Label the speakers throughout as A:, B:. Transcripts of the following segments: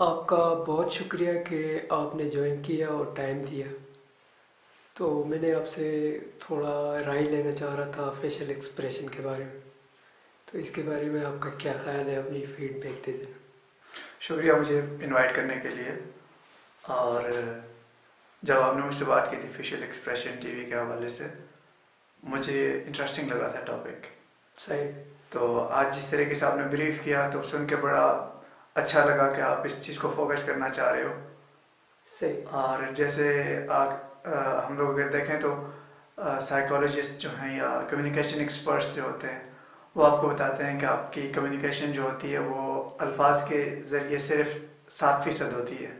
A: आपका बहुत शुक्रिया कि आपने ज्वाइन किया और टाइम दिया। तो मैंने आपसे थोड़ा राय लेना चाह रहा था फेशियल एक्सप्रेशन के बारे में। तो इसके बारे में आपका क्या ख्याल है, अपनी फीडबैक दे देना।
B: शुक्रिया मुझे इनवाइट करने के लिए। और जब आपने मुझसे बात की थी फेशियल एक्सप्रेशन टीवी के हवाले से, मुझे इंटरेस्टिंग लगा था टॉपिक।
A: सही।
B: तो आज जिस तरीके से आपने ब्रीफ किया तो सुन के बड़ा अच्छा लगा कि आप इस चीज़ को फोकस करना चाह रहे हो।
A: सही।
B: और जैसे हम लोग अगर देखें तो साइकोलॉजिस्ट जो हैं या कम्युनिकेशन एक्सपर्ट्स जो होते हैं वो आपको बताते हैं कि आपकी कम्युनिकेशन जो होती है वो अल्फाज के ज़रिए सिर्फ 7% होती है।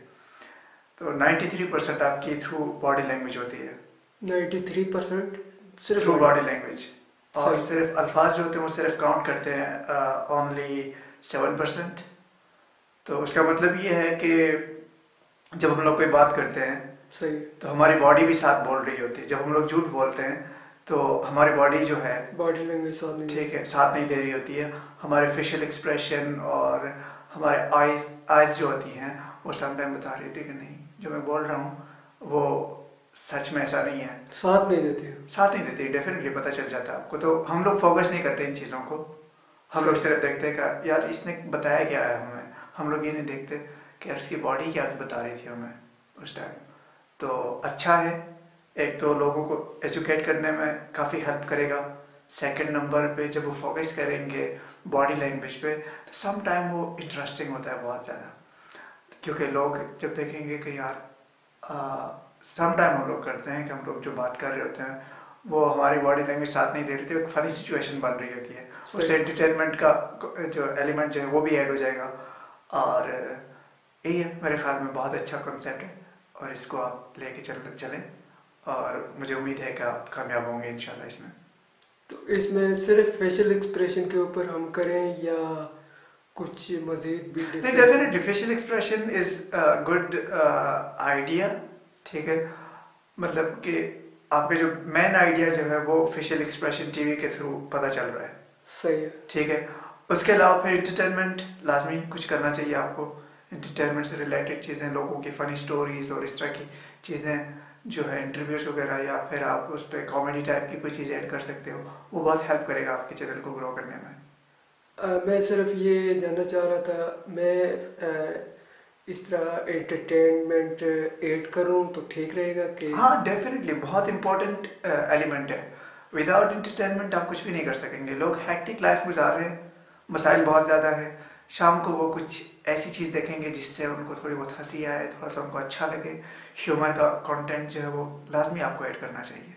B: तो 93% आपकी थ्रू बॉडी लैंग्वेज होती है।
A: 93% सिर्फ
B: थ्रू बॉडी लैंग्वेज। और
A: सही।
B: सिर्फ अल्फाज जो होते हैं वो सिर्फ काउंट करते हैं ओनली 7%। तो उसका मतलब ये है कि जब हम लोग कोई बात करते हैं
A: सही।
B: तो हमारी बॉडी भी साथ बोल रही होती है। जब हम लोग झूठ बोलते हैं तो हमारी बॉडी जो है
A: बॉडी लैंग्वेज साथ नहीं।
B: ठीक है साथ नहीं दे रही होती है। हमारे फेशियल एक्सप्रेशन और हमारे आइज जो होती हैं वो समटाइम बता रही थी कि नहीं जो मैं बोल रहा हूँ वो सच में ऐसा नहीं है।
A: साथ नहीं देते।
B: साथ नहीं देती, डेफिनेटली पता चल जाता है आपको। तो हम लोग फोकस नहीं करते इन चीज़ों को। हम लोग सिर्फ देखते हैं कि यार इसने बताया क्या है हमें। हम लोग ये नहीं देखते कि यार उसकी बॉडी क्या बता रही थी हमें उस टाइम। तो अच्छा है, एक तो लोगों को एजुकेट करने में काफ़ी हेल्प करेगा। सेकंड नंबर पे जब वो फोकस करेंगे बॉडी लैंग्वेज पे तो सम टाइम वो इंटरेस्टिंग होता है बहुत ज़्यादा। क्योंकि लोग जब देखेंगे कि यार सम टाइम हम लोग करते हैं कि हम लोग जो बात कर रहे होते हैं वो हमारी बॉडी लैंग्वेज साथ नहीं दे रही थी, एक फ़नी सिचुएशन बन रही होती है, उससे एंटरटेनमेंट का जो एलिमेंट जो है वो भी ऐड हो जाएगा। और यही है मेरे ख्याल में बहुत अच्छा कॉन्सेप्ट है और इसको आप लेके चलें और मुझे उम्मीद है कि आप कामयाब होंगे इंशाल्लाह इसमें।
A: तो इसमें सिर्फ फेशियल एक्सप्रेशन के ऊपर हम करें या कुछ मजीद भी
B: नहीं, definitely facial expression is good idea. ठीक है, मतलब कि आपका जो मेन आइडिया जो है वो फेशियल एक्सप्रेशन टीवी के थ्रू पता चल रहा है।
A: सही है।
B: ठीक है, उसके अलावा फिर इंटरटेनमेंट लाजमी कुछ करना चाहिए आपको। इंटरटेनमेंट से रिलेटेड चीज़ें, लोगों की फ़नी स्टोरीज और इस तरह की चीज़ें जो है इंटरव्यूज़ वगैरह, या फिर आप उस पर कॉमेडी टाइप की कोई चीज़ ऐड कर सकते हो, वो बहुत हेल्प करेगा आपके चैनल को ग्रो करने में।
A: मैं सिर्फ ये जानना चाह रहा था, मैं इस तरह एंटरटेनमेंट ऐड करूं तो ठीक रहेगा कि?
B: हाँ डेफिनेटली, बहुत इंपॉर्टेंट एलिमेंट है। विदाउट इंटरटेनमेंट आप कुछ भी नहीं कर सकेंगे। लोग हैक्टिक लाइफ गुजार रहे हैं, मसाइल बहुत ज़्यादा है। शाम को वो कुछ ऐसी चीज़ देखेंगे जिससे उनको थोड़ी बहुत हंसी आए, थोड़ा सा उनको अच्छा लगे। ह्यूमर का कंटेंट जो है वो लाजमी आपको ऐड करना चाहिए।